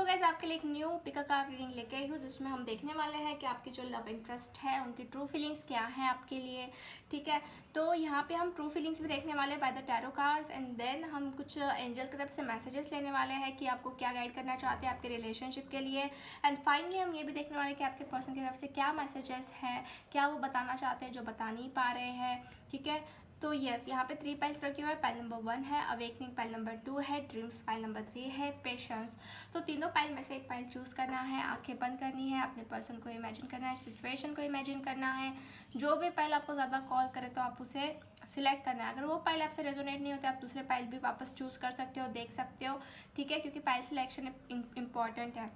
Guys आपके लिए एक न्यू पिक कार्ड रीडिंग लेके आई हूँ जिसमें हम देखने वाले हैं कि आपकी जो लव इंटरेस्ट है उनकी ट्रू फीलिंग्स क्या हैं आपके लिए। ठीक है, तो यहाँ पे हम ट्रू फीलिंग्स भी देखने वाले हैं by the tarot cards and then हम कुछ एंजल की तरफ से मैसेजेस लेने वाले हैं कि आपको क्या गाइड करना चाहते हैं आपके रिलेशनशिप के लिए। एंड फाइनली हम ये भी देखने वाले हैं कि आपके पर्सन की तरफ से क्या मैसेजेस हैं, क्या वो बताना चाहते हैं जो बता नहीं पा रहे हैं। ठीक है, तो यस यहाँ पे 3 पाइल्स रखे हुए हैं। पाइल नंबर 1 है अवेकनिंग, पाइल नंबर 2 है ड्रीम्स, पाइल नंबर 3 है पेशेंस। तो तीनों पाइल में से एक पाइल चूज़ करना है, आंखें बंद करनी है, अपने पर्सन को इमेजिन करना है, सिचुएशन को इमेजिन करना है। जो भी पाइल आपको ज़्यादा कॉल करे तो आप उसे सिलेक्ट करना है। अगर वो पाइल आपसे रेजोनेट नहीं होता आप दूसरे पाइल भी वापस चूज़ कर सकते हो, देख सकते हो। ठीक है, क्योंकि पाइल सिलेक्शन इम्पॉर्टेंट है।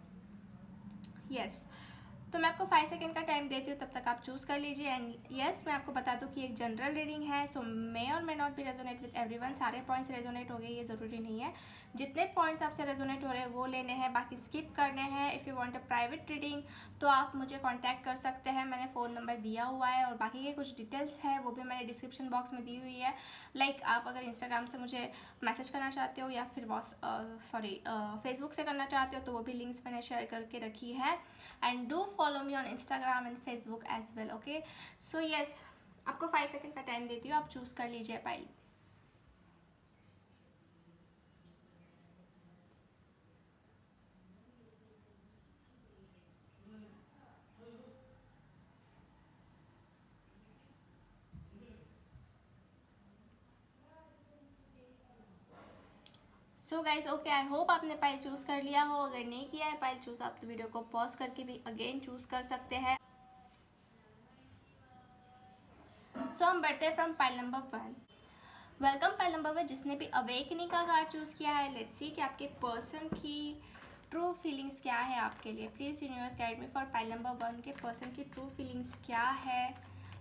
यस, तो मैं आपको 5 सेकेंड का टाइम देती हूँ, तब तक आप चूज़ कर लीजिए। एंड यस, मैं आपको बता दूँ कि एक जनरल रीडिंग है, सो मे और may not be resonate with everyone. सारे पॉइंट्स रेजोनेट हो गए ये ज़रूरी नहीं है। जितने पॉइंट्स आपसे रेजोनेट हो रहे हैं वो लेने हैं, बाकी स्किप करने हैं। If you want a private reading तो आप मुझे कांटेक्ट कर सकते हैं, मैंने फ़ोन नंबर दिया हुआ है और बाकी के कुछ डिटेल्स है वो भी मैंने डिस्क्रिप्शन बॉक्स में दी हुई है। लाइक आप अगर इंस्टाग्राम से मुझे मैसेज करना चाहते हो या फिर फेसबुक से करना चाहते हो तो वो भी लिंक्स मैंने शेयर करके रखी है। And do follow me on Instagram and Facebook as well. Okay, so yes, आपको 5 सेकेंड का टाइम देती हूँ, आप चूज़ कर लीजिए pile. So guys okay, I hope आपने पाइल चूज़ कर लिया हो। अगर नहीं किया है पाइल चूज़, आप तो वीडियो को पॉज करके भी अगेन चूज़ कर सकते हैं। सो हम बढ़ते हैं from pile number 1। Welcome pile number 1 जिसने भी अवेकनिंग का कार्ड चूज़ किया है। लेट्स सी कि आपके पर्सन की ट्रू फीलिंग्स क्या है आपके लिए। Please universe guide me for pile number 1 के पर्सन की ट्रू फीलिंग्स क्या है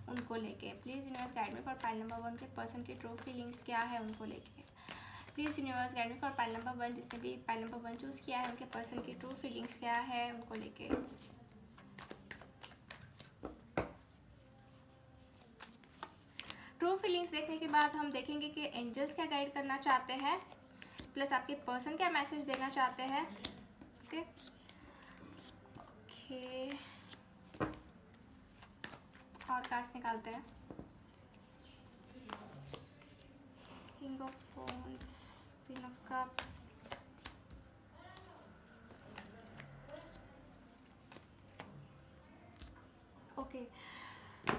उनको लेके। Please universe guide me for pile number 1 के पर्सन की ट्रू फीलिंग्स क्या है उनको लेके। Please universe guide me for pile number 1 जिसने भी पाइल नंबर 1 चूज़ किया है उनके पर्सन की ट्रू फीलिंग्स क्या है उनको लेके। ट्रू फीलिंग्स देखने के बाद हम देखेंगे कि एंजल्स क्या गाइड करना चाहते हैं, प्लस आपके पर्सन क्या मैसेज देना चाहते हैं। ओके ओके, और कार्ड्स निकालते हैं। King of wands, queen of cups, okay.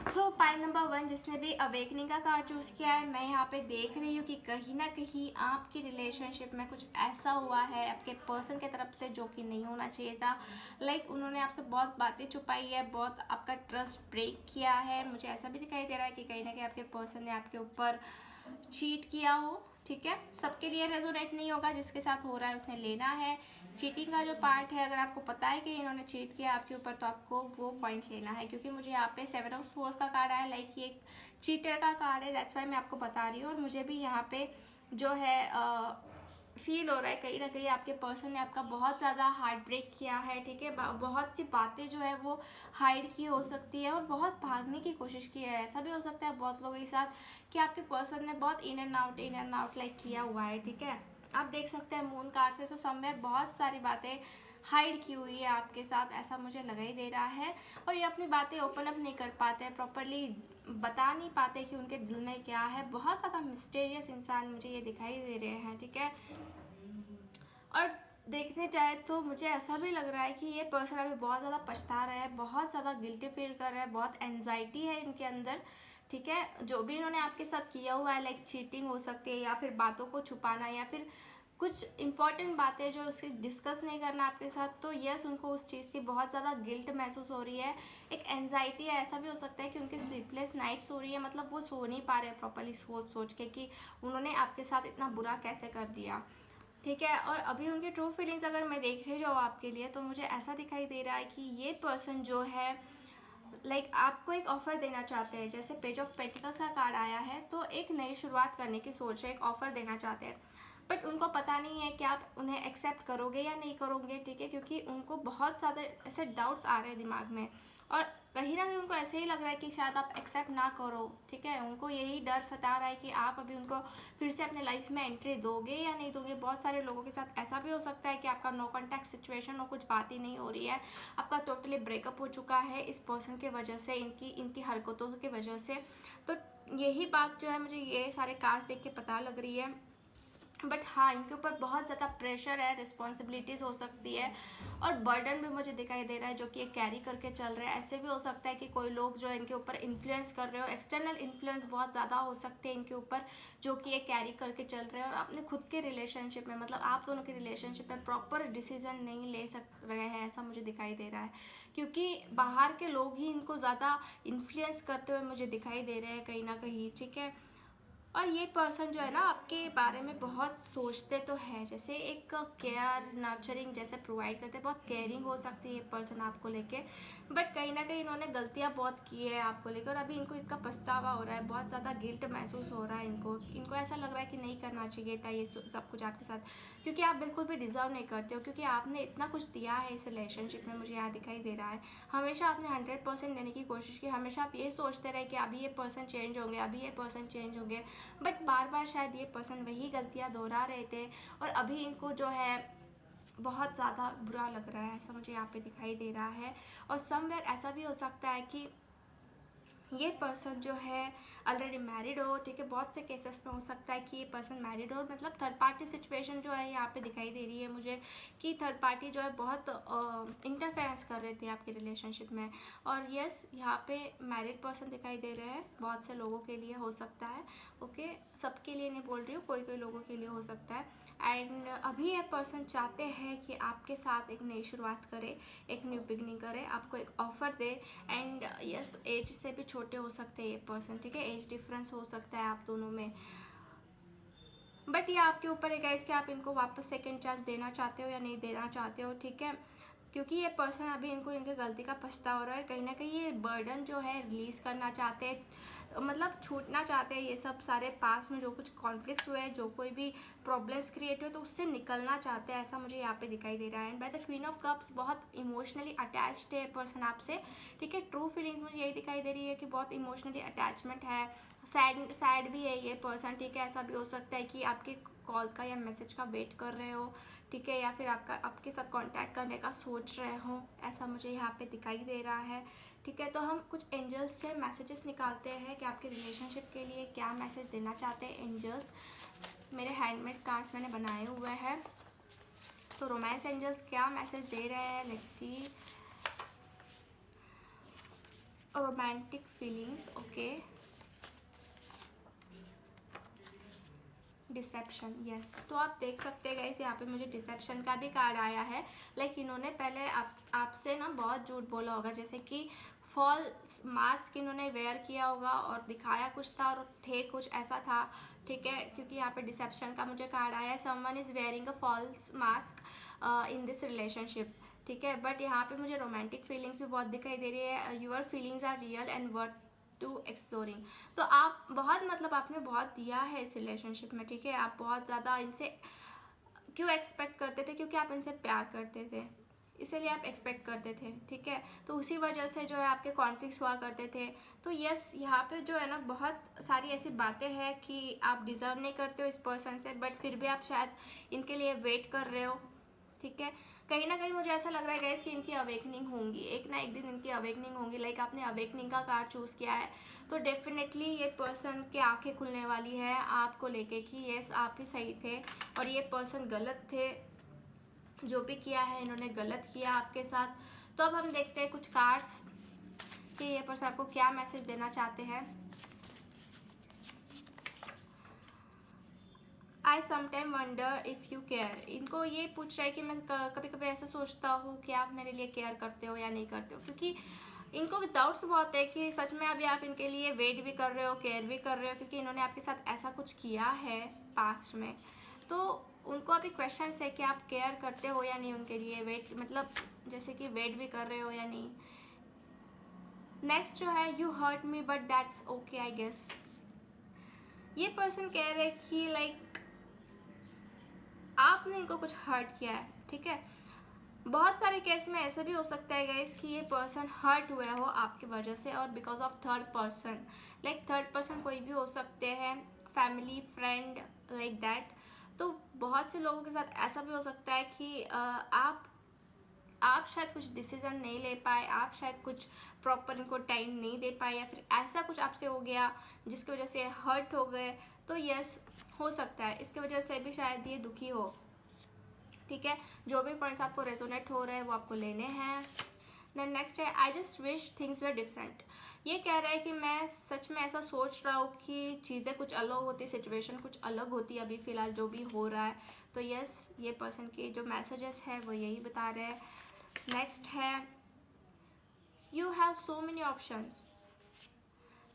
So pile number 1 जिसने भी अवेकनिंग का कार्ड चूज़ किया है, मैं यहाँ पे देख रही हूँ कि कहीं ना कहीं आपकी रिलेशनशिप में कुछ ऐसा हुआ है आपके पर्सन की तरफ से जो कि नहीं होना चाहिए था। लाइक उन्होंने आपसे बहुत बातें छुपाई है, बहुत आपका ट्रस्ट ब्रेक किया है। मुझे ऐसा भी दिखाई दे रहा है कि कहीं ना कहीं आपके पर्सन ने आपके ऊपर चीट किया हो। ठीक है, सबके लिए रेजोनेट नहीं होगा, जिसके साथ हो रहा है उसने लेना है। चीटिंग का जो पार्ट है, अगर आपको पता है कि इन्होंने चीट किया आपके ऊपर तो आपको वो पॉइंट लेना है, क्योंकि मुझे यहाँ पे 7 ऑफ सोर्स का कार्ड आया। लाइक ये एक चीटर का कार्ड है, दैट्स वाई मैं आपको बता रही हूँ। और मुझे भी यहाँ पे जो है फील हो रहा है कहीं ना कहीं आपके पर्सन ने आपका बहुत ज़्यादा हार्ट ब्रेक किया है। ठीक है, बहुत सी बातें जो है वो हाइड की हो सकती है और बहुत भागने की कोशिश की है। ऐसा भी हो सकता है बहुत लोगों के साथ कि आपके पर्सन ने बहुत इन एंड आउट लाइक किया हुआ है। ठीक है, आप देख सकते हैं मून कार्ड से, सो समवेयर बहुत सारी बातें हाइड की हुई है आपके साथ, ऐसा मुझे लगा ही दे रहा है। और ये अपनी बातें ओपन अप नहीं कर पाते, प्रॉपरली बता नहीं पाते कि उनके दिल में क्या है। बहुत ज़्यादा मिस्टीरियस इंसान मुझे ये दिखाई दे रहे हैं। ठीक है, और देखने जाए तो मुझे ऐसा भी लग रहा है कि ये पर्सन अभी बहुत ज़्यादा पछता रहा है, बहुत ज़्यादा गिल्टी फील कर रहा है, बहुत एनजाइटी है इनके अंदर। ठीक है, जो भी इन्होंने आपके साथ किया हुआ है, लाइक चीटिंग हो सकती है या फिर बातों को छुपाना या फिर कुछ इंपॉर्टेंट बातें जो उससे डिस्कस नहीं करना आपके साथ, तो यस उनको उस चीज़ की बहुत ज़्यादा गिल्ट महसूस हो रही है, एक एनजाइटी है। ऐसा भी हो सकता है कि उनकी स्लीपलेस नाइट्स हो रही है, मतलब वो सो नहीं पा रहे हैं प्रॉपरली सोच सोच के कि उन्होंने आपके साथ इतना बुरा कैसे कर दिया। ठीक है, और अभी उनकी ट्रू फीलिंग्स अगर मैं देख रही जाऊँ आपके लिए तो मुझे ऐसा दिखाई दे रहा है कि ये पर्सन जो है लाइक आपको एक ऑफ़र देना चाहते हैं। जैसे पेज ऑफ पेंटिकल्स का कार्ड आया है, तो एक नई शुरुआत करने की सोच है, एक ऑफ़र देना चाहते हैं। बट उनको पता नहीं है कि आप उन्हें एक्सेप्ट करोगे या नहीं करोगे, ठीक है, क्योंकि उनको बहुत ज़्यादा ऐसे डाउट्स आ रहे हैं दिमाग में, और कहीं ना कहीं उनको ऐसे ही लग रहा है कि शायद आप एक्सेप्ट ना करो, ठीक है। उनको यही डर सता रहा है कि आप अभी उनको फिर से अपने लाइफ में एंट्री दोगे या नहीं दोगे। बहुत सारे लोगों के साथ ऐसा भी हो सकता है कि आपका नो कॉन्टैक्ट सिचुएशन हो, कुछ बात ही नहीं हो रही है, आपका टोटली ब्रेकअप हो चुका है इस पर्सन के वजह से, इनकी हरकतों की वजह से। तो यही बात जो है मुझे ये सारे कार्ड्स देख के पता लग रही है। बट हाँ, इनके ऊपर बहुत ज़्यादा प्रेशर है, रिस्पॉन्सिबिलिटीज़ हो सकती है, और बर्डन भी मुझे दिखाई दे रहा है जो कि ये कैरी करके चल रहे हैं। ऐसे भी हो सकता है कि कोई लोग जो है इनके ऊपर इन्फ्लुएंस कर रहे हो, एक्सटर्नल इन्फ्लुएंस बहुत ज़्यादा हो सकते हैं इनके ऊपर, जो कि ये कैरी करके चल रहे हैं, और अपने खुद के रिलेशनशिप में, मतलब आप दोनों के रिलेशनशिप में प्रॉपर डिसीजन नहीं ले रहे हैं, ऐसा मुझे दिखाई दे रहा है, क्योंकि बाहर के लोग ही इनको ज़्यादा इन्फ्लुएंस करते हुए मुझे दिखाई दे रहे हैं कहीं ना कहीं, ठीक है। और ये पर्सन जो है ना आपके बारे में बहुत सोचते तो है, जैसे एक केयर नर्चरिंग जैसे प्रोवाइड करते हैं, बहुत केयरिंग हो सकती है ये पर्सन आपको लेके, बट कहीं ना कहीं इन्होंने गलतियां बहुत की है आपको लेकर, और अभी इनको इसका पछतावा हो रहा है, बहुत ज़्यादा गिल्ट महसूस हो रहा है इनको ऐसा लग रहा है कि नहीं करना चाहिए था ये सब कुछ आपके साथ, क्योंकि आप बिल्कुल भी डिजर्व नहीं करते हो, क्योंकि आपने इतना कुछ दिया है इस रिलेशनशिप में, मुझे यहाँ दिखाई दे रहा है। हमेशा आपने 100% देने की कोशिश की, हमेशा आप ये सोचते रहे कि अभी ये पर्सन चेंज होंगे, अभी ये पर्सन चेंज होंगे, बट बार बार शायद ये पर्सन वही गलतियां दोहरा रहे थे, और अभी इनको जो है बहुत ज़्यादा बुरा लग रहा है, ऐसा मुझे यहाँ पे दिखाई दे रहा है। और समवेयर ऐसा भी हो सकता है कि ये पर्सन जो है ऑलरेडी मैरिड हो, ठीक है, बहुत से केसेस में हो सकता है कि ये पर्सन मैरिड हो, मतलब थर्ड पार्टी सिचुएशन जो है यहाँ पे दिखाई दे रही है मुझे, कि थर्ड पार्टी जो है बहुत इंटरफेरेंस कर रहे थे आपके रिलेशनशिप में। और यस, यहाँ पे मैरिड पर्सन दिखाई दे रहे हैं, बहुत से लोगों के लिए हो सकता है, ओके, सबके लिए नहीं बोल रही हूँ, कोई कोई लोगों के लिए हो सकता है। एंड अभी ये पर्सन चाहते हैं कि आपके साथ एक नई शुरुआत करे, एक न्यू बिगनिंग करे, आपको एक ऑफर दे। एंड यस, एज से भी छोटे हो सकते हैं ये पर्सन, ठीक है, एज डिफरेंस हो सकता है आप दोनों में, बट ये आपके ऊपर है गाइस कि आप इनको वापस सेकेंड चांस देना चाहते हो या नहीं देना चाहते हो, ठीक है, क्योंकि ये पर्सन अभी इनको इनके गलती का पछतावा हो रहा है, कहीं ना कहीं ये बर्डन जो है रिलीज़ करना चाहते हैं, मतलब छूटना चाहते हैं ये सब सारे पास में जो कुछ कॉन्फ्लिक्ट्स हुए हैं, जो कोई भी प्रॉब्लम्स क्रिएट हुए, तो उससे निकलना चाहते हैं, ऐसा मुझे यहाँ पे दिखाई दे रहा है। And by the queen of cups, बहुत इमोशनली अटैच्ड है पर्सन आपसे, ठीक है, ट्रू फीलिंग्स मुझे यही दिखाई दे रही है कि बहुत इमोशनली अटैचमेंट है, सैड भी है ये पर्सन, ठीक है। ऐसा भी हो सकता है कि आपके कॉल का या मैसेज का वेट कर रहे हो, ठीक है, या फिर आपके साथ कांटेक्ट करने का सोच रहे हो, ऐसा मुझे यहाँ पे दिखाई दे रहा है, ठीक है। तो हम कुछ एंजल्स से मैसेजेस निकालते हैं कि आपके रिलेशनशिप के लिए क्या मैसेज देना चाहते हैं एंजल्स। मेरे हैंडमेड कार्ड्स मैंने बनाए हुए हैं, तो रोमांस एंजल्स क्या मैसेज दे रहे हैं, let's see. Romantic feelings, okay, deception, yes. तो आप देख सकते हैं गाइस, यहाँ पे मुझे डिसेप्शन का भी कार्ड आया है, लाइक इन्होंने पहले आपसे ना बहुत झूठ बोला होगा, जैसे कि फॉल्स मास्क इन्होंने वेयर किया होगा और दिखाया कुछ था और थे कुछ, ऐसा था, ठीक है, क्योंकि यहाँ पे डिसेप्शन का मुझे कार्ड आया है, someone is wearing a false mask in this relationship, ठीक है। बट यहाँ पे मुझे रोमांटिक फीलिंग्स भी बहुत दिखाई दे रही है, your feelings are real and worth to exploring. तो आप बहुत, मतलब आपने बहुत दिया है इस रिलेशनशिप में, ठीक है, आप बहुत ज़्यादा इनसे क्यों एक्सपेक्ट करते थे, क्योंकि आप इनसे प्यार करते थे, इसीलिए आप एक्सपेक्ट करते थे, ठीक है, तो उसी वजह से जो है आपके कॉन्फ्लिक्ट्स हुआ करते थे। तो यस, यहाँ पे जो है ना बहुत सारी ऐसी बातें हैं कि आप डिज़र्व नहीं करते हो इस पर्सन से, बट फिर भी आप शायद इनके लिए वेट कर रहे हो, ठीक है। कहीं ना कहीं मुझे ऐसा लग रहा है गाइस कि इनकी अवेकनिंग होंगी, एक ना एक दिन इनकी अवेकनिंग होंगी, लाइक आपने अवेकनिंग का कार्ड चूज़ किया है, तो डेफिनेटली ये पर्सन की आंखें खुलने वाली है आपको लेके कि यस, आप ही सही थे और ये पर्सन गलत थे, जो भी किया है इन्होंने गलत किया आपके साथ। तो अब हम देखते हैं कुछ कार्ड्स कि ये पर्सन आपको क्या मैसेज देना चाहते हैं। आई sometime wonder if you care, इनको ये पूछ रहा है कि मैं कभी कभी ऐसा सोचता हूँ कि आप मेरे लिए केयर करते हो या नहीं करते हो, क्योंकि इनको डाउट्स बहुत है कि सच में अभी आप इनके लिए वेट भी कर रहे हो, केयर भी कर रहे हो, क्योंकि इन्होंने आपके साथ ऐसा कुछ किया है पास्ट में। तो उनको अभी क्वेश्चन है कि आप केयर करते हो या नहीं उनके लिए, वेट मतलब जैसे कि वेट भी कर रहे हो या नहीं। नेक्स्ट जो है, you hurt me but that's okay I guess, ये पर्सन कह रहे कि लाइक आपने इनको कुछ हर्ट किया है, ठीक है। बहुत सारे केस में ऐसा भी हो सकता है गाइस कि ये पर्सन हर्ट हुआ हो आपकी वजह से और because of third person. Like third person कोई भी हो सकते हैं, फैमिली, फ्रेंड, लाइक दैट। तो बहुत से लोगों के साथ ऐसा भी हो सकता है कि आप शायद कुछ डिसीजन नहीं ले पाए, आप शायद कुछ प्रॉपर इनको टाइम नहीं दे पाए, या फिर ऐसा कुछ आपसे हो गया जिसकी वजह से हर्ट हो गए। तो यस, हो सकता है इसकी वजह से भी शायद ये दुखी हो, ठीक है। जो भी पॉइंट्स आपको रेजोनेट हो रहे हैं वो आपको लेने हैं। देन नेक्स्ट है, I just wish things were different. ये कह रहा है कि मैं सच में ऐसा सोच रहा हूँ कि चीज़ें कुछ अलग होती, सिचुएशन कुछ अलग होती है अभी फ़िलहाल जो भी हो रहा है। तो यस, ये पर्सन के जो मैसेजेस है वो यही बता रहे हैं। नेक्स्ट है, you have so many options.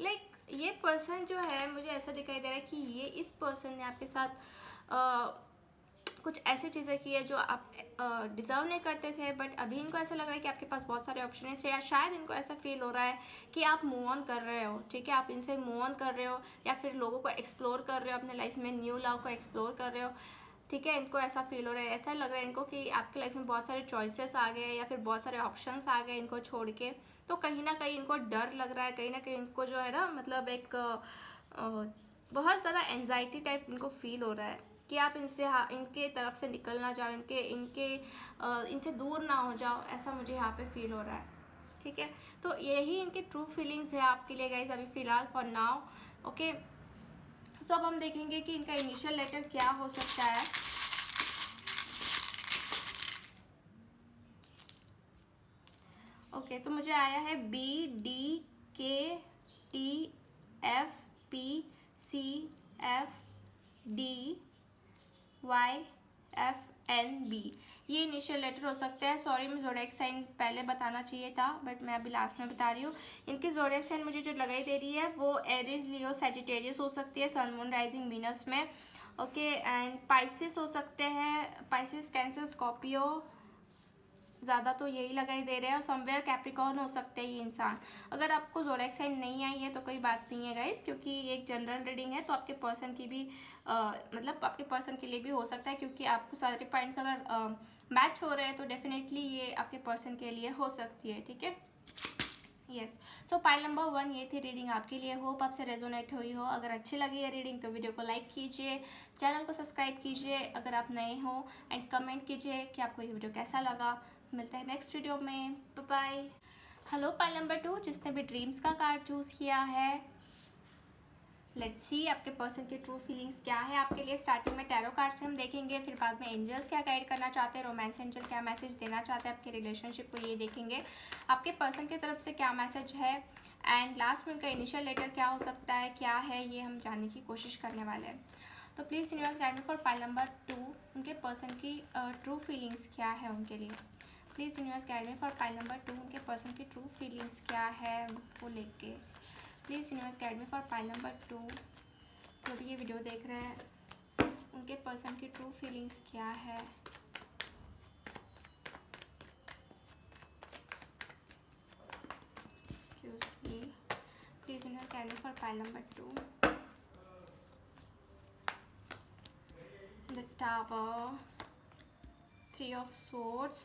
Like ये पर्सन जो है, मुझे ऐसा दिखाई दे रहा है कि ये इस पर्सन ने आपके साथ कुछ ऐसी चीज़ें की है जो आप डिज़र्व नहीं करते थे, बट अभी इनको ऐसा लग रहा है कि आपके पास बहुत सारे ऑप्शन है, या शायद इनको ऐसा फील हो रहा है कि आप मूव ऑन कर रहे हो, ठीक है। आप इनसे मूव ऑन कर रहे हो या फिर लोगों को एक्सप्लोर कर रहे हो, अपने लाइफ में न्यू लव को एक्सप्लोर कर रहे हो, ठीक है। इनको ऐसा फील हो रहा है, ऐसा लग रहा है इनको कि आपकी लाइफ में बहुत सारे चॉइसेस आ गए या फिर बहुत सारे ऑप्शंस आ गए इनको छोड़ के। तो कहीं ना कहीं इनको डर लग रहा है, कहीं ना कहीं इनको जो है ना, मतलब एक बहुत ज़्यादा एंजाइटी टाइप इनको फील हो रहा है कि आप इनसे इनके तरफ से निकल ना जाओ, इनसे दूर ना हो जाओ, ऐसा मुझे यहाँ पे फील हो रहा है, ठीक है। तो यही इनके ट्रू फीलिंग्स है आपके लिए गाइज अभी फ़िलहाल, फॉर नाउ। ओके, सो अब हम देखेंगे कि इनका इनिशियल लेटर क्या हो सकता है। ओके, तो मुझे आया है BDKTFPCFDYFNB। ये इनिशियल लेटर हो सकता है। सॉरी, मैं ज़ोडिएक साइन पहले बताना चाहिए था, बट मैं अभी लास्ट में बता रही हूँ। इनकी ज़ोडिएक साइन मुझे जो लगाई दे रही है वो एरीज, लियो, सैजिटेरियस हो सकती है, सन, मून, राइजिंग, वीनस में। ओके, एंड पाइसिस हो सकते हैं, पाइसिस, कैंसर, स्कॉर्पियो, ज़्यादा तो यही लगाई दे रहे हैं, और समवेयर कैप्रिकॉर्न हो सकते हैं ये इंसान। अगर आपको ज़ोडिएक साइन नहीं आई है तो कोई बात नहीं है गाइस, क्योंकि ये एक जनरल रीडिंग है, तो आपके पर्सन की भी मतलब आपके पर्सन के लिए भी हो सकता है, क्योंकि आपको सारे पॉइंट्स अगर मैच हो रहे हैं तो डेफिनेटली ये आपके पर्सन के लिए हो सकती है, ठीक है। यस, सो पाइल नंबर 1 ये थी रीडिंग आपके लिए। होप आपसे रेजोनेट हुई हो। अगर अच्छी लगी है रीडिंग तो वीडियो को लाइक कीजिए, चैनल को सब्सक्राइब कीजिए अगर आप नए हो, एंड कमेंट कीजिए कि आपको ये वीडियो कैसा लगा। मिलते हैं नेक्स्ट वीडियो में, bye bye. Hello pile number 2, जिसने भी ड्रीम्स का कार्ड चूज़ किया है, लेट्स सी आपके पर्सन की ट्रू फीलिंग्स क्या है आपके लिए। स्टार्टिंग में टैरो कार्ड से हम देखेंगे, फिर बाद में एंजल्स क्या गाइड करना चाहते हैं, रोमांस एंजल क्या मैसेज देना चाहते हैं आपके रिलेशनशिप को, ये देखेंगे। आपके पर्सन की तरफ से क्या मैसेज है, एंड लास्ट में उनका इनिशियल लेटर क्या हो सकता है, क्या है, ये हम जानने की कोशिश करने वाले हैं। तो please universe guide me for pile number 2, उनके पर्सन की ट्रू फीलिंग्स क्या है उनके लिए। Please universe guide me for pile number 2, उनके पर्सन की ट्रू फीलिंग्स क्या है वो लेके। Please universe guide me for pile number 2, जो भी ये वीडियो देख रहे हैं उनके पर्सन की ट्रू फीलिंग्स क्या है। Excuse me, please universe guide me for pile number 2, the tower, 3 of swords,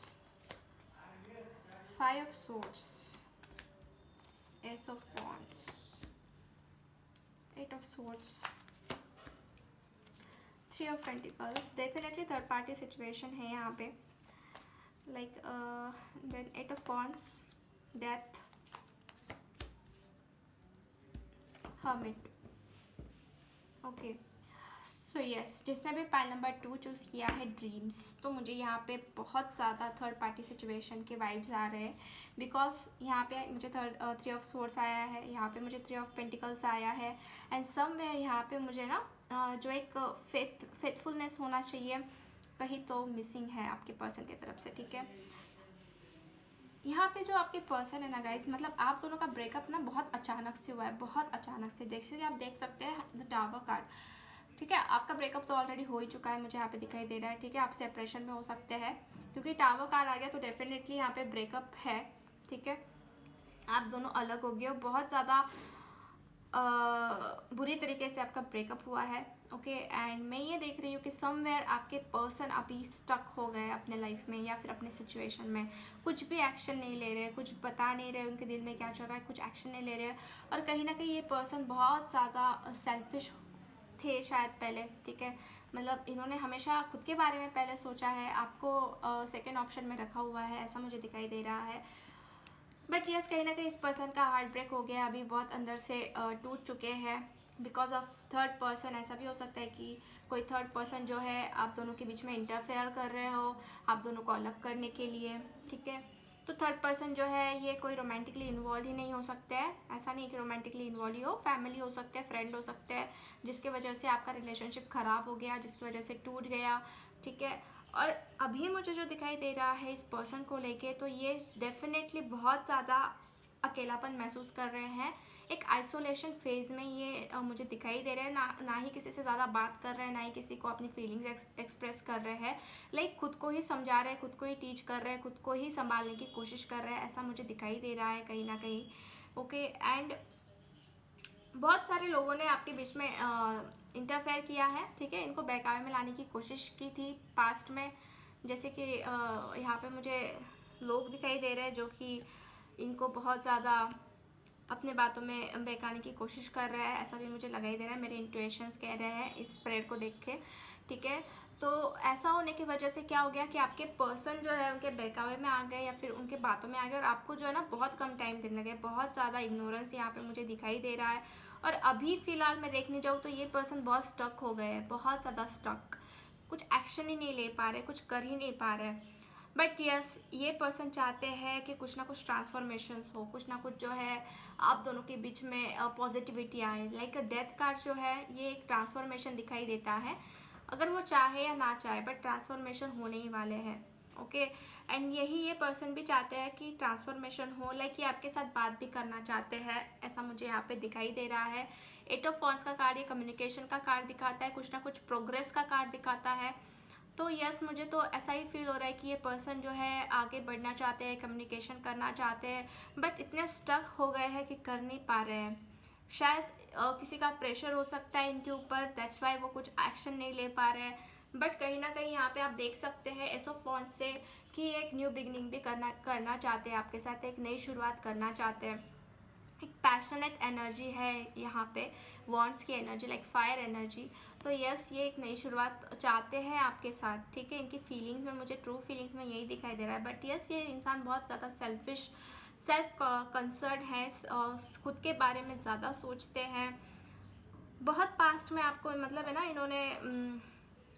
5 of swords, Ace of wands, 8 of swords, 3 of pentacles। Definitely third party situation है यहाँ पे, like then 8 of wands, death, hermit। Okay, so yes, जिसने भी pile number 2 choose किया है dreams, तो मुझे यहाँ पे बहुत ज़्यादा थर्ड पार्टी सिचुएशन के वाइब्स आ रहे हैं, बिकॉज यहाँ पे मुझे 3 of swords आया है, यहाँ पे मुझे 3 of pentacles आया है, एंड समवेयर यहाँ पे मुझे ना जो एक फेथफुलनेस होना चाहिए कहीं तो मिसिंग है आपके पर्सन की तरफ से, ठीक है। यहाँ पे जो आपके पर्सन है ना गाइस, मतलब आप दोनों का ब्रेकअप ना बहुत अचानक से हुआ है, बहुत अचानक से, जैसे कि आप देख सकते हैं द टावर कार्ड, ठीक है। आपका ब्रेकअप तो ऑलरेडी हो ही चुका है, मुझे यहाँ पे दिखाई दे रहा है, ठीक है। आप सेपरेशन में हो सकते हैं, क्योंकि टावर कार्ड आ गया तो डेफिनेटली यहाँ पे ब्रेकअप है, ठीक है। आप दोनों अलग हो गए हो, बहुत ज़्यादा बुरी तरीके से आपका ब्रेकअप हुआ है। ओके एंड मैं ये देख रही हूँ कि समवेयर आपके पर्सन अभी स्टक हो गए अपने लाइफ में या फिर अपने सिचुएशन में, कुछ भी एक्शन नहीं ले रहे, कुछ बता नहीं रहे उनके दिल में क्या चल रहा है, कुछ एक्शन नहीं ले रहे। और कहीं ना कहीं ये पर्सन बहुत ज़्यादा सेल्फिश थे शायद पहले, ठीक है, मतलब इन्होंने हमेशा खुद के बारे में पहले सोचा है, आपको सेकेंड ऑप्शन में रखा हुआ है, ऐसा मुझे दिखाई दे रहा है। बट यस, कहीं ना कहीं इस पर्सन का हार्ट ब्रेक हो गया, अभी बहुत अंदर से टूट चुके हैं बिकॉज ऑफ थर्ड पर्सन। ऐसा भी हो सकता है कि कोई थर्ड पर्सन जो है आप दोनों के बीच में इंटरफेयर कर रहे हो, आप दोनों को अलग करने के लिए, ठीक है। तो थर्ड पर्सन जो है ये कोई रोमांटिकली इन्वॉल्व ही नहीं हो सकता है, ऐसा नहीं कि रोमांटिकली इन्वॉल्व ही हो, फैमिली हो सकते हैं, फ्रेंड हो सकते हैं, जिसके वजह से आपका रिलेशनशिप ख़राब हो गया, जिसकी वजह से टूट गया, ठीक है। और अभी मुझे जो दिखाई दे रहा है इस पर्सन को लेके, तो ये डेफिनेटली बहुत ज़्यादा अकेलापन महसूस कर रहे हैं, एक आइसोलेशन फेज में ये मुझे दिखाई दे रहे हैं। ना ही किसी से ज़्यादा बात कर रहे हैं, ना ही किसी को अपनी फीलिंग्स एक्सप्रेस कर रहे हैं, लाइक खुद को ही समझा रहे हैं, खुद को ही टीच कर रहे हैं, खुद को ही संभालने की कोशिश कर रहे हैं, ऐसा मुझे दिखाई दे रहा है कहीं ना कहीं। ओके एंड बहुत सारे लोगों ने आपके बीच में इंटरफेयर किया है, ठीक है, इनको बहकावे में लाने की कोशिश की थी पास्ट में, जैसे कि यहाँ पे मुझे लोग दिखाई दे रहे हैं जो कि इनको बहुत ज़्यादा अपने बातों में बहकाने की कोशिश कर रहा है, ऐसा भी मुझे लगाई दे रहा है, मेरे इंट्यूशंस कह रहे हैं इस स्प्रेड को देख के, ठीक है। तो ऐसा होने की वजह से क्या हो गया कि आपके पर्सन जो है उनके बहकावे में आ गए या फिर उनके बातों में आ गए, और आपको जो है ना बहुत कम टाइम देने लगे, बहुत ज़्यादा इग्नोरेंस यहाँ पे मुझे दिखाई दे रहा है। और अभी फ़िलहाल मैं देखने जाऊँ तो ये पर्सन बहुत स्टक हो गए हैं, बहुत ज़्यादा स्टक, कुछ एक्शन ही नहीं ले पा रहे, कुछ कर ही नहीं पा रहे। बट यस, ये पर्सन चाहते हैं कि कुछ ना कुछ ट्रांसफॉर्मेशंस हो, कुछ ना कुछ जो है आप दोनों के बीच में पॉजिटिविटी आए, लाइक डेथ कार्ड जो है ये एक ट्रांसफॉर्मेशन दिखाई देता है, अगर वो चाहे या ना चाहे, बट ट्रांसफॉर्मेशन होने ही वाले हैं। ओके एंड यही ये पर्सन भी चाहते हैं कि ट्रांसफॉर्मेशन हो, लाइक ये आपके साथ बात भी करना चाहते हैं, ऐसा मुझे यहाँ पे दिखाई दे रहा है। 8 ऑफ वॉन्ड्स का कार्ड ये कम्युनिकेशन का कार्ड दिखाता है, कुछ ना कुछ प्रोग्रेस का कार्ड दिखाता है। तो यस, मुझे तो ऐसा ही फील हो रहा है कि ये पर्सन जो है आगे बढ़ना चाहते हैं, कम्युनिकेशन करना चाहते हैं, बट इतने स्टक हो गए हैं कि कर नहीं पा रहे हैं। शायद किसी का प्रेशर हो सकता है इनके ऊपर, दैट्स वाई वो कुछ एक्शन नहीं ले पा रहे हैं। बट कहीं ना कहीं यहाँ पे आप देख सकते हैं एस ऑफ वॉन्ड्स से कि एक न्यू बिगनिंग भी करना चाहते हैं, आपके साथ एक नई शुरुआत करना चाहते हैं। एक पैशनेट एनर्जी है यहाँ पे, वॉन्ड्स की एनर्जी, लाइक फायर एनर्जी। तो यस, ये एक नई शुरुआत चाहते हैं आपके साथ, ठीक है। इनकी फीलिंग्स में, मुझे ट्रू फीलिंग्स में यही दिखाई दे रहा है। बट यस, ये इंसान बहुत ज़्यादा सेल्फिश, सेल्फ कंसर्न है, खुद के बारे में ज़्यादा सोचते हैं। बहुत पास्ट में आपको मतलब है ना, इन्होंने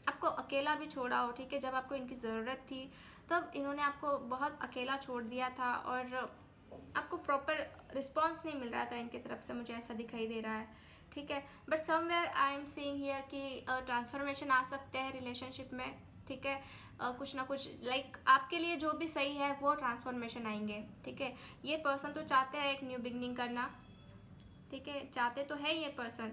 आपको अकेला भी छोड़ा हो, ठीक है, जब आपको इनकी ज़रूरत थी तब इन्होंने आपको बहुत अकेला छोड़ दिया था और आपको प्रॉपर रिस्पॉन्स नहीं मिल रहा था इनकी तरफ से, मुझे ऐसा दिखाई दे रहा है, ठीक है। But somewhere I am seeing here कि ट्रांसफॉर्मेशन आ सकते हैं रिलेशनशिप में, ठीक है। कुछ ना कुछ लाइक आपके लिए जो भी सही है वो ट्रांसफॉर्मेशन आएंगे, ठीक है। ये पर्सन तो चाहते हैं एक न्यू बिगनिंग करना, ठीक है, चाहते तो है ये पर्सन,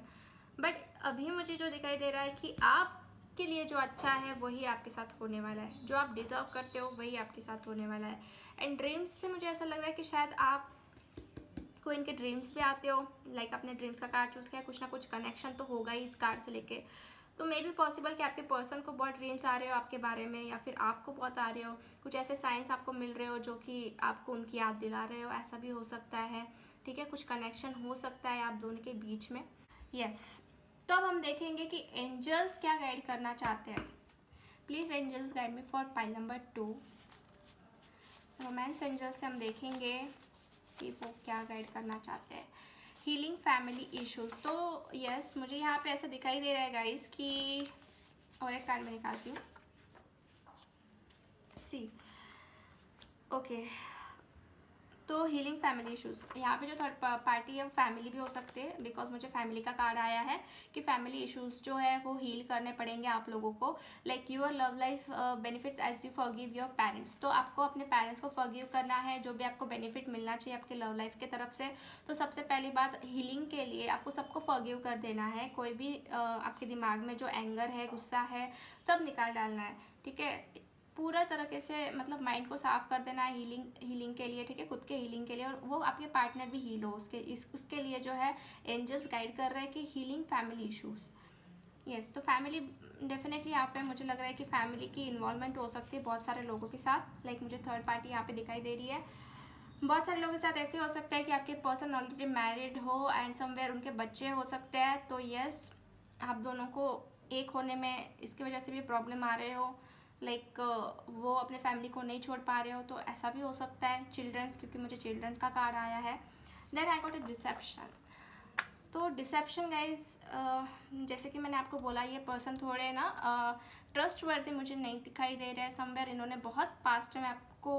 बट अभी मुझे जो दिखाई दे रहा है कि आपके लिए जो अच्छा है वही आपके साथ होने वाला है, जो आप डिज़र्व करते हो वही आपके साथ होने वाला है। एंड ड्रीम्स से मुझे ऐसा लग रहा है कि शायद आप को इनके ड्रीम्स भी आते हो, लाइक अपने ड्रीम्स का कार्ड चूज़ किया, कुछ ना कुछ कनेक्शन तो होगा ही इस कार्ड से लेके। तो मे बी पॉसिबल कि आपके पर्सन को बहुत ड्रीम्स आ रहे हो आपके बारे में, या फिर आपको बहुत आ रहे हो, कुछ ऐसे साइंस आपको मिल रहे हो जो कि आपको उनकी याद दिला रहे हो, ऐसा भी हो सकता है, ठीक है। कुछ कनेक्शन हो सकता है आप दोनों के बीच में। यस, तो अब हम देखेंगे कि एंजल्स क्या गाइड करना चाहते हैं। Please angels guide me for pile number 2। Romance angel से हम देखेंगे कि वो क्या गाइड करना चाहते हैं। हीलिंग फैमिली इश्यूज, तो यस, मुझे यहाँ पे ऐसा दिखाई दे रहा है गाइस कि, और एक कार्ड में निकालती हूँ, सी, ओके। तो हीलिंग फैमिली इश्यूज़, यहाँ पे जो थर्ड पार्टी है वो फैमिली भी हो सकते हैं, बिकॉज मुझे फैमिली का कार्ड आया है कि फैमिली इश्यूज़ जो है वो हील करने पड़ेंगे आप लोगों को, like your love life benefits as you forgive your parents. तो आपको अपने पेरेंट्स को फॉरगिव करना है, जो भी आपको बेनिफिट मिलना चाहिए आपके लव लाइफ की तरफ से। तो सबसे पहली बात, हीलिंग के लिए आपको सबको फॉरगिव कर देना है, कोई भी आपके दिमाग में जो एंगर है, गुस्सा है, सब निकाल डालना है, ठीक है। पूरा तरीके से मतलब माइंड को साफ कर देना है हीलिंग के लिए, ठीक है, खुद के हीलिंग के लिए, और वो आपके पार्टनर भी हील हो उसके लिए जो है एंजल्स गाइड कर रहे हैं कि हीलिंग फैमिली इश्यूज़। यस, तो फैमिली डेफिनेटली यहाँ पे मुझे लग रहा है कि फैमिली की इन्वॉल्वमेंट हो सकती है बहुत सारे लोगों के साथ। लाइक मुझे थर्ड पार्टी यहाँ पे दिखाई दे रही है। बहुत सारे लोगों के साथ ऐसे हो सकता है कि आपके पर्सन ऑलरेडी मैरिड हो एंड समवेयर उनके बच्चे हो सकते हैं। तो यस, आप दोनों को एक होने में इसकी वजह से भी प्रॉब्लम आ रहे हो। लाइक वो अपने फैमिली को नहीं छोड़ पा रहे हो, तो ऐसा भी हो सकता है। चिल्ड्रंस, क्योंकि मुझे चिल्ड्रन का कार्ड आया है। Then I got a deception. तो डिसेप्शन गाइज, जैसे कि मैंने आपको बोला, ये पर्सन थोड़े ना ट्रस्ट वर्दी मुझे नहीं दिखाई दे रहे हैं। समवेयर इन्होंने बहुत पास्ट में आपको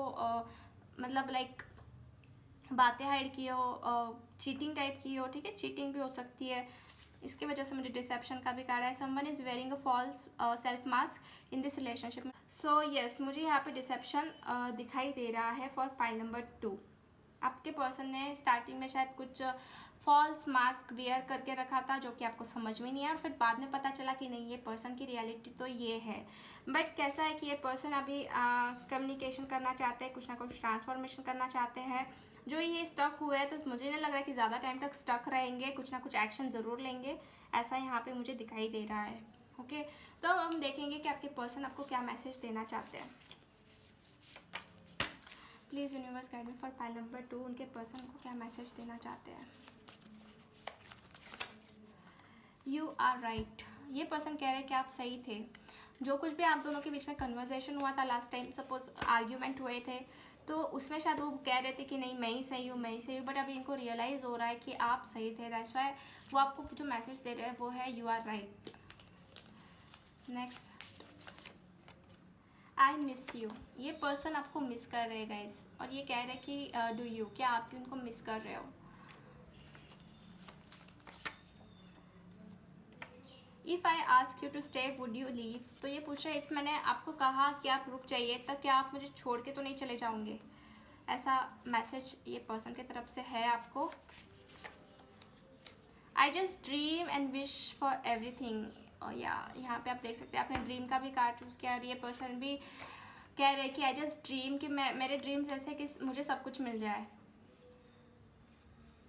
मतलब लाइक बातें हाइड की हो, चीटिंग टाइप की हो, ठीक है, चीटिंग भी हो सकती है। इसकी वजह से मुझे डिसेप्शन का भी कार्ड है। Someone is wearing a false self mask in this relationship. So yes, मुझे यहाँ पे डिसेप्शन दिखाई दे रहा है फॉर पाइल नंबर 2। आपके पर्सन ने स्टार्टिंग में शायद कुछ फॉल्स मास्क वेयर करके रखा था जो कि आपको समझ में नहीं आया, और फिर बाद में पता चला कि नहीं, ये पर्सन की रियलिटी तो ये है। बट कैसा है कि ये पर्सन अभी कम्युनिकेशन करना चाहते हैं, कुछ ना कुछ ट्रांसफॉर्मेशन करना चाहते हैं। जो ये स्टक हुए हैं, तो मुझे नहीं लग रहा है कि ज़्यादा टाइम तक स्टक रहेंगे, कुछ ना कुछ एक्शन ज़रूर लेंगे, ऐसा यहाँ पे मुझे दिखाई दे रहा है। ओके, तो अब हम देखेंगे कि आपके पर्सन आपको क्या मैसेज देना चाहते हैं। Please universe guide me for pile number 2, उनके पर्सन को क्या मैसेज देना चाहते हैं। You are right. ये पर्सन कह रहे हैं कि आप सही थे। जो कुछ भी आप दोनों के बीच में कन्वर्जेशन हुआ था लास्ट टाइम, सपोज आर्ग्यूमेंट हुए थे, तो उसमें शायद वो कह रहे थे कि नहीं मैं ही सही हूँ, मैं ही सही हूँ, बट अभी इनको रियलाइज़ हो रहा है कि आप सही थे। दैट्स व्हाई वो आपको जो मैसेज दे रहे हैं वो है you are right. Next, I miss you. ये पर्सन आपको मिस कर रहे हैं गाइस, और ये कह रहे हैं कि डू यू, क्या आप भी उनको मिस कर रहे हो। If I ask you to stay would you leave. तो ये पूछ रहे हैं, इफ़ मैंने आपको कहा कि आप रुक जाइए, तब क्या आप मुझे छोड़ के तो नहीं चले जाओगे। ऐसा मैसेज ये पर्सन की तरफ से है आपको। I just dream and wish for everything. या यहाँ पे आप देख सकते हैं, आपने ड्रीम का भी कार्ड चूज़ किया, और ये पर्सन भी कह रहे हैं कि आई जस्ट ड्रीम, कि मेरे ड्रीम्स ऐसे है कि मुझे सब कुछ मिल जाए।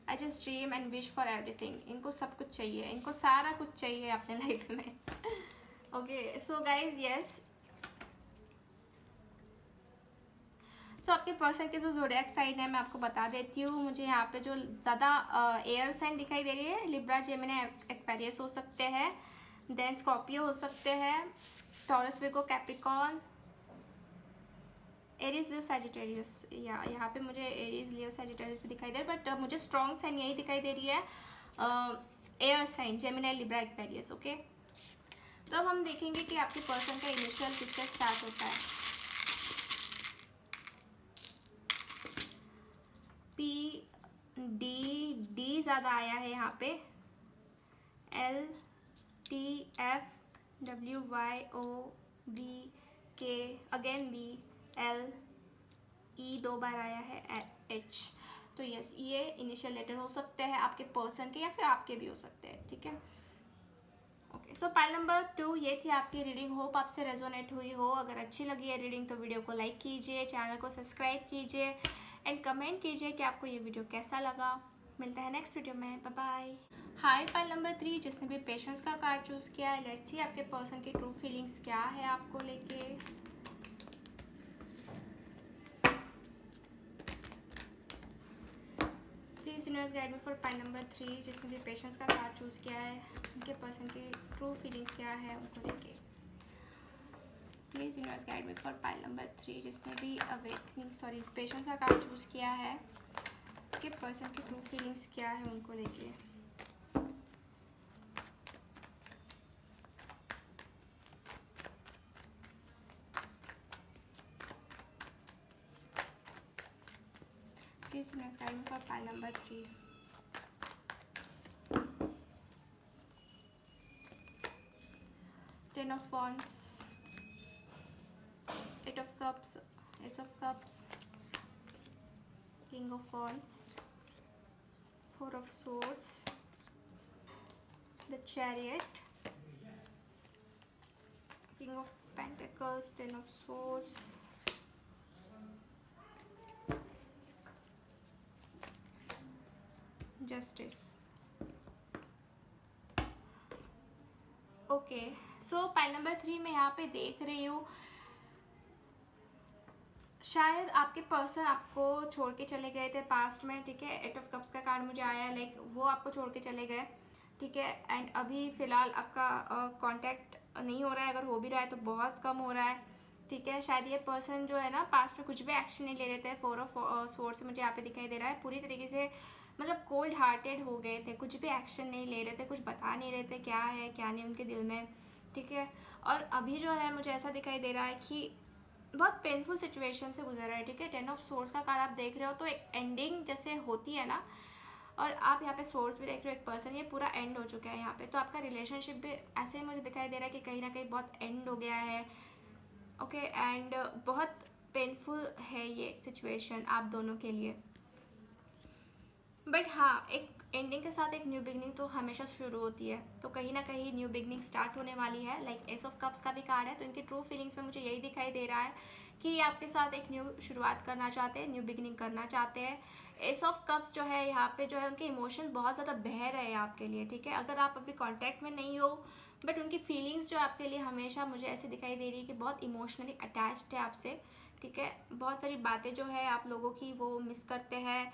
I just dream and wish for everything. इनको सब कुछ चाहिए, इनको सारा कुछ चाहिए अपने लाइफ में। ओके, सो गाइज यस, सो आपके पर्सन के जो ज़ोडिएक साइन है मैं आपको बता देती हूँ। मुझे यहाँ पे जो ज़्यादा एयर साइन दिखाई दे रही है, लिब्रा, जेमिनी, एक्वेरियस हो सकते हैं, देन स्कॉर्पियो हो सकते हैं, taurus, Virgo, Capricorn, Aries, Leo, Sagittarius. या यहाँ पे मुझे एरीज, लियो, सैजिटेरियस भी दिखाई दे रहा है, बट मुझे स्ट्रॉन्ग साइन यही दिखाई दे रही है, air sign, Gemini, Libra, Aquarius. Okay, तो अब हम देखेंगे कि आपके पर्सन का इनिशियल किससे स्टार्ट होता है। पी, डी ज़्यादा आया है यहाँ पे, L, T, F, W, Y, O, B, K, again B, L, E 2 बार आया है, एच। तो यस, ये इनिशियल लेटर हो सकते हैं आपके पर्सन के, या फिर आपके भी हो सकते हैं, ठीक है। ओके, सो पाइल नंबर 2 ये थी आपकी रीडिंग। होप आपसे रेजोनेट हुई हो। अगर अच्छी लगी है रीडिंग तो वीडियो को लाइक कीजिए, चैनल को सब्सक्राइब कीजिए, एंड कमेंट कीजिए कि आपको ये वीडियो कैसा लगा। मिलता है नेक्स्ट वीडियो में, बाय बाय। हाय पाइल नंबर 3, जिसने भी पेशेंस का कार्ड चूज़ किया है, लेट्स सी आपके पर्सन की ट्रू फीलिंग्स क्या है आपको लेके। Please universe guide me for pile number 3, जिसने भी पेशेंस का कार्ड चूज़ किया है, उनके पर्सन की ट्रू फीलिंग्स क्या है उनको लेके। Please universe guide me for pile number 3, जिसने भी पेशेंस का कार्ड चूज़ किया है, उनके पर्सन की ट्रू फीलिंग्स क्या है उनको लेके। Please universe guide me for pile number 3। Ten of Wands, Eight of Cups, Ace of Cups, King of Wands, Four of Swords, the Chariot, King of pentacles, ten of swords, justice. Okay, so pile number 3 में यहाँ पे देख रही हूँ शायद आपके person आपको छोड़ के चले गए थे पास्ट में, ठीक है। 8 ऑफ कप्स का कार्ड मुझे आया है, लाइक वो आपको छोड़ के चले गए, ठीक है। एंड अभी फ़िलहाल आपका कांटेक्ट नहीं हो रहा है, अगर हो भी रहा है तो बहुत कम हो रहा है, ठीक है। शायद ये पर्सन जो है ना पास्ट में कुछ भी एक्शन नहीं ले रहे थे। 4 ऑफ सोर्ड्स से मुझे यहाँ पे दिखाई दे रहा है, पूरी तरीके से मतलब कोल्ड हार्टेड हो गए थे, कुछ भी एक्शन नहीं ले रहे थे, कुछ बता नहीं रहे थे क्या है क्या नहीं उनके दिल में, ठीक है। और अभी जो है मुझे ऐसा दिखाई दे रहा है कि बहुत पेनफुल सिचुएशन से गुजर रहा है, ठीक है। 10 ऑफ सोर्ड्स का कार्ड आप देख रहे हो तो एक एंडिंग जैसे होती है ना, और आप यहाँ पे सोर्स भी देख रहे हो एक पर्सन, ये पूरा एंड हो चुका है यहाँ पे। तो आपका रिलेशनशिप भी ऐसे ही मुझे दिखाई दे रहा है कि कहीं ना कहीं बहुत एंड हो गया है, ओके। एंड बहुत पेनफुल है ये सिचुएशन आप दोनों के लिए। बट हाँ, एक एंडिंग के साथ एक न्यू बिगनिंग तो हमेशा शुरू होती है, तो कहीं ना कहीं न्यू बिगनिंग स्टार्ट होने वाली है। लाइक एस ऑफ कप्स का भी कार्ड है, तो इनके ट्रू फीलिंग्स में मुझे यही दिखाई दे रहा है कि ये आपके साथ एक न्यू शुरुआत करना चाहते हैं, न्यू बिगनिंग करना चाहते हैं। एस ऑफ कप्स जो है यहाँ पे जो है उनके इमोशन बहुत ज़्यादा बह रहे हैं आपके लिए, ठीक है। अगर आप अभी कॉन्टैक्ट में नहीं हो बट उनकी फीलिंग्स जो आपके लिए हमेशा मुझे ऐसे दिखाई दे रही है कि बहुत इमोशनली अटैच्ड है आपसे, ठीक है। बहुत सारी बातें जो है आप लोगों की वो मिस करते हैं,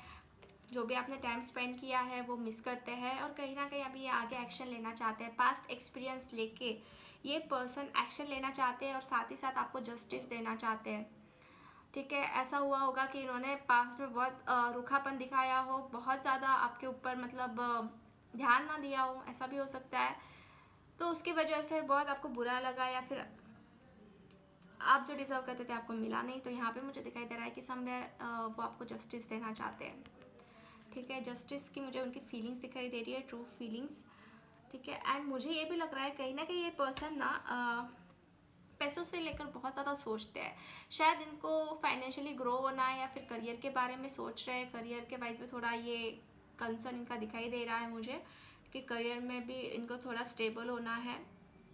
जो भी आपने टाइम स्पेंड किया है वो मिस करते हैं, और कहीं ना कहीं अभी ये आगे एक्शन लेना चाहते हैं। पास्ट एक्सपीरियंस लेके ये पर्सन एक्शन लेना चाहते हैं और साथ ही साथ आपको जस्टिस देना चाहते हैं, ठीक है। ऐसा हुआ होगा कि इन्होंने पास्ट में बहुत रूखापन दिखाया हो, बहुत ज़्यादा आपके ऊपर मतलब ध्यान ना दिया हो, ऐसा भी हो सकता है। तो उसकी वजह से बहुत आपको बुरा लगा, या फिर आप जो डिज़र्व करते थे आपको मिला नहीं। तो यहाँ पे मुझे दिखाई दे रहा है कि समवेयर वो आपको जस्टिस देना चाहते हैं, ठीक है। जस्टिस की मुझे उनकी फीलिंग्स दिखाई दे रही है, ट्रू फीलिंग्स, ठीक है। एंड मुझे ये भी लग रहा है कहीं ना कहीं ये पर्सन ना पैसों से लेकर बहुत ज़्यादा सोचते हैं। शायद इनको फाइनेंशियली ग्रो होना है या फिर करियर के बारे में सोच रहे हैं, करियर के वाइज में थोड़ा ये कंसर्न इनका दिखाई दे रहा है मुझे कि करियर में भी इनको थोड़ा स्टेबल होना है,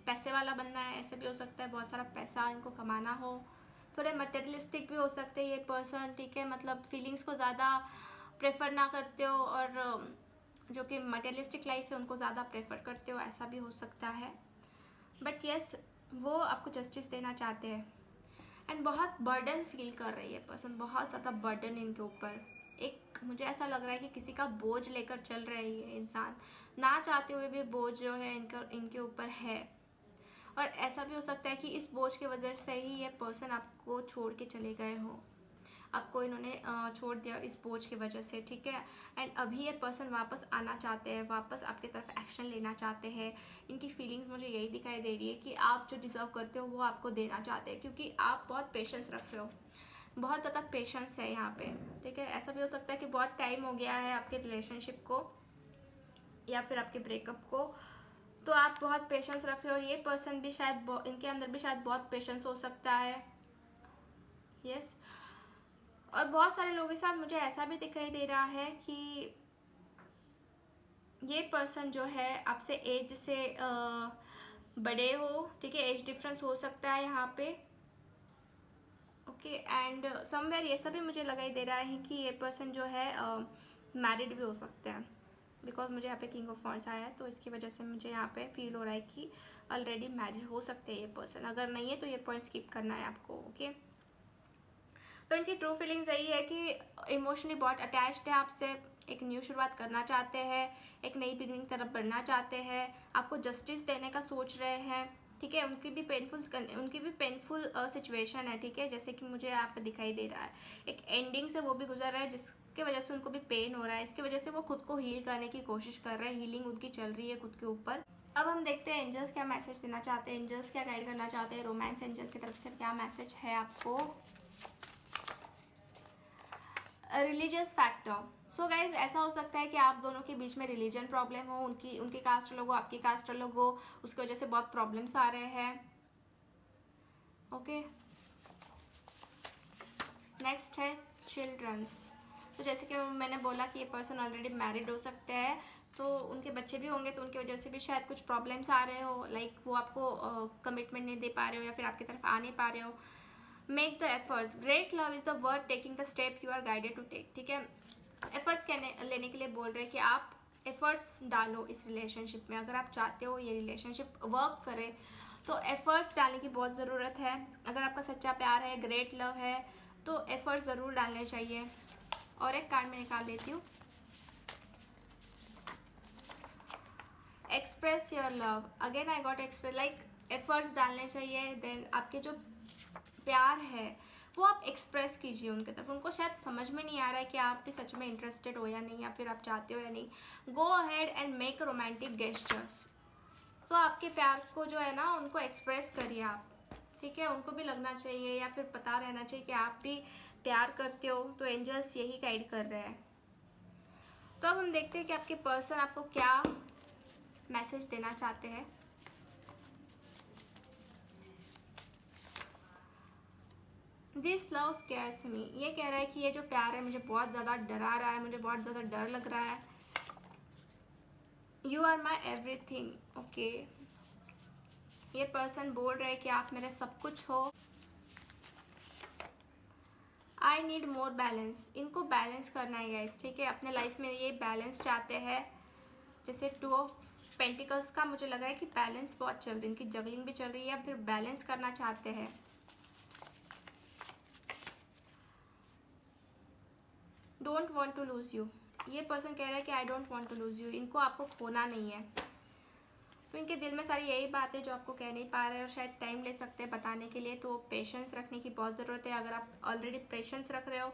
पैसे वाला बनना है, ऐसे भी हो सकता है। बहुत सारा पैसा इनको कमाना हो, थोड़े मटेरियलिस्टिक भी हो सकते हैं ये पर्सन, ठीक है। मतलब फीलिंग्स को ज़्यादा प्रेफर ना करते हो, और जो कि मटेरियलिस्टिक लाइफ है उनको ज़्यादा प्रेफर करते हो, ऐसा भी हो सकता है। बट यस, वो आपको जस्टिस देना चाहते हैं। एंड बहुत बर्डन फील कर रही है पर्सन, बहुत ज़्यादा बर्डन इनके ऊपर। एक मुझे ऐसा लग रहा है कि किसी का बोझ लेकर चल रही है इंसान, ना चाहते हुए भी बोझ जो है इनके ऊपर है। और ऐसा भी हो सकता है कि इस बोझ की वजह से ही ये पर्सन आपको छोड़ के चले गए हो, आपको इन्होंने छोड़ दिया इस बोझ की वजह से, ठीक है। एंड अभी ये पर्सन वापस आना चाहते हैं, वापस आपकी तरफ एक्शन लेना चाहते हैं। इनकी फीलिंग्स मुझे यही दिखाई दे रही है कि आप जो डिज़र्व करते हो वो आपको देना चाहते हैं, क्योंकि आप बहुत पेशेंस रखते हो, बहुत ज़्यादा पेशेंस है यहाँ पे, ठीक है। ऐसा भी हो सकता है कि बहुत टाइम हो गया है आपके रिलेशनशिप को या फिर आपके ब्रेकअप को, तो आप बहुत पेशेंस रख रहे हो। और ये पर्सन भी शायद इनके अंदर भी शायद बहुत पेशेंस हो सकता है, यस। और बहुत सारे लोगों के साथ मुझे ऐसा भी दिखाई दे रहा है कि ये पर्सन जो है आपसे एज से बड़े हो, ठीक है। एज डिफरेंस हो सकता है यहाँ पे, ओके। एंड समवेयर ये सब भी मुझे लगाई दे रहा है कि ये पर्सन जो है मैरिड भी हो सकते हैं, बिकॉज मुझे यहाँ पे किंग ऑफ वॉन्ड्स आया है, तो इसकी वजह से मुझे यहाँ पे फील हो रहा है कि ऑलरेडी मैरिड हो सकते हैं ये पर्सन। अगर नहीं है तो ये पॉइंट स्किप करना है आपको, ओके। तो इनकी ट्रू फीलिंग्स यही है कि इमोशनली बहुत अटैच्ड है आपसे, एक न्यू शुरुआत करना चाहते हैं, एक नई बिगनिंग तरफ बढ़ना चाहते हैं, आपको जस्टिस देने का सोच रहे हैं, ठीक है। उनकी भी पेनफुल सिचुएशन है, ठीक है। जैसे कि मुझे यहाँ पे दिखाई दे रहा है एक एंडिंग से वो भी गुजर रहा है, जिसकी वजह से उनको भी पेन हो रहा है। इसकी वजह से वो खुद को हील करने की कोशिश कर रहे हैं, हीलिंग उनकी चल रही है खुद के ऊपर। अब हम देखते हैं एंजल्स क्या मैसेज देना चाहते हैं, एंजल्स क्या गाइड करना चाहते हैं, रोमांस एंजल की तरफ से क्या मैसेज है आपको। रिलीजियस फैक्टर, सो गाइज ऐसा हो सकता है कि आप दोनों के बीच में रिलीजन प्रॉब्लम हो, उनकी कास्ट अलग हो, आपकी कास्ट अलग हो, उसकी वजह से बहुत प्रॉब्लम्स आ रहे हैं, ओके। नेक्स्ट है चिल्ड्रंस। तो जैसे कि मैंने बोला कि ये पर्सन ऑलरेडी मैरिड हो सकते हैं, तो उनके बच्चे भी होंगे, तो उनकी वजह से भी शायद कुछ प्रॉब्लम्स आ रहे हो, लाइक वो आपको कमिटमेंट नहीं दे पा रहे हो या फिर आपकी तरफ आ नहीं पा रहे हो। Make the efforts, great love is the word taking the step you are guided to take. ठीक है, एफर्ट्स लेने के लिए बोल रहे हैं कि आप एफर्ट्स डालो इस रिलेशनशिप में। अगर आप चाहते हो ये रिलेशनशिप वर्क करे तो एफर्ट्स डालने की बहुत ज़रूरत है। अगर आपका सच्चा प्यार है, ग्रेट लव है, तो एफर्ट्स ज़रूर डालने चाहिए। और एक कार्ड में निकाल लेती हूँ, express your love. Again I got express, like efforts डालने चाहिए। देन आपके जो प्यार है वो आप एक्सप्रेस कीजिए उनकी तरफ। उनको शायद समझ में नहीं आ रहा है कि आप भी सच में इंटरेस्टेड हो या नहीं, या फिर आप चाहते हो या नहीं। Go ahead and make romantic gestures. तो आपके प्यार को जो है ना, उनको एक्सप्रेस करिए आप। ठीक है, उनको भी लगना चाहिए या फिर पता रहना चाहिए कि आप भी प्यार करते हो। तो एंजल्स यही गाइड कर रहे हैं। तो अब हम देखते हैं कि आपके पर्सन आपको क्या मैसेज देना चाहते हैं। दिस लव स्केयर्स मी, ये कह रहा है कि ये जो प्यार है मुझे बहुत ज़्यादा डरा रहा है, मुझे बहुत ज़्यादा डर लग रहा है। You are my everything. Okay, ये पर्सन बोल रहे हैं कि आप मेरे सब कुछ हो। आई नीड मोर बैलेंस, इनको बैलेंस करना है गाइस। ठीक है, अपने लाइफ में ये बैलेंस चाहते हैं। जैसे 2 ऑफ पेंटिकल्स का मुझे लग रहा है कि बैलेंस बहुत चल रही है, इनकी जगलिंग भी चल रही है, फिर बैलेंस करना चाहते हैं। Don't want to lose you, ये पर्सन कह रहा है कि I don't want to lose you, इनको आपको खोना नहीं है। तो इनके दिल में सारी यही बात है जो आपको कह नहीं पा रहे हैं, और शायद टाइम ले सकते हैं बताने के लिए। तो पेशेंस रखने की बहुत ज़रूरत है। अगर आप ऑलरेडी पेशेंस रख रहे हो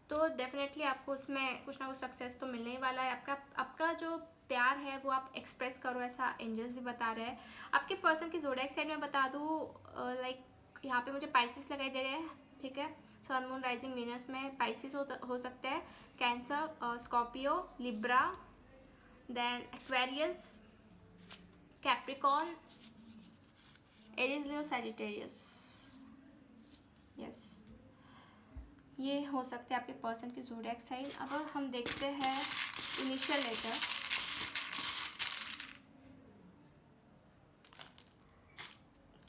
तो डेफिनेटली आपको उसमें कुछ ना कुछ सक्सेस तो मिलने ही वाला है। आपका जो प्यार है वो आप एक्सप्रेस करो, ऐसा एंजल्स भी बता रहे हैं। आपके पर्सन की ज़ोडिएक साइन में बता दूँ, लाइक यहाँ पे मुझे पाइसिस दिखाई दे रहे हैं। ठीक है, सन मून राइजिंग वीनस में पाइसिस हो सकते हैं, Cancer, Scorpio, Libra, then Aquarius, Capricorn, Aries, Leo, Sagittarius. Yes, ये हो सकते हैं आपके पर्सन की ज़ोडिएक साइन। अब हम देखते हैं initial letter.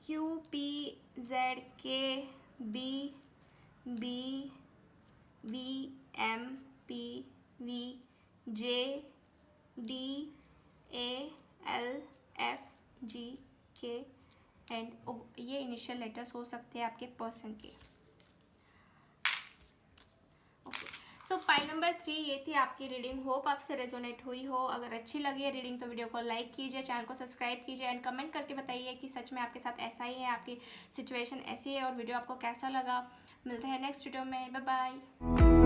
QPZKB BVMPVJDALFGK and O, ये इनिशियल लेटर्स हो सकते हैं आपके पर्सन के। ओके, सो पाई नंबर 3 ये थी आपकी रीडिंग। होप आपसे रेजोनेट हुई हो। अगर अच्छी लगी है रीडिंग तो वीडियो को लाइक कीजिए, चैनल को सब्सक्राइब कीजिए एंड कमेंट करके बताइए कि सच में आपके साथ ऐसा ही है, आपकी सिचुएशन ऐसी है और वीडियो आपको कैसा लगा। मिलते हैं नेक्स्ट वीडियो में, बाय बाय।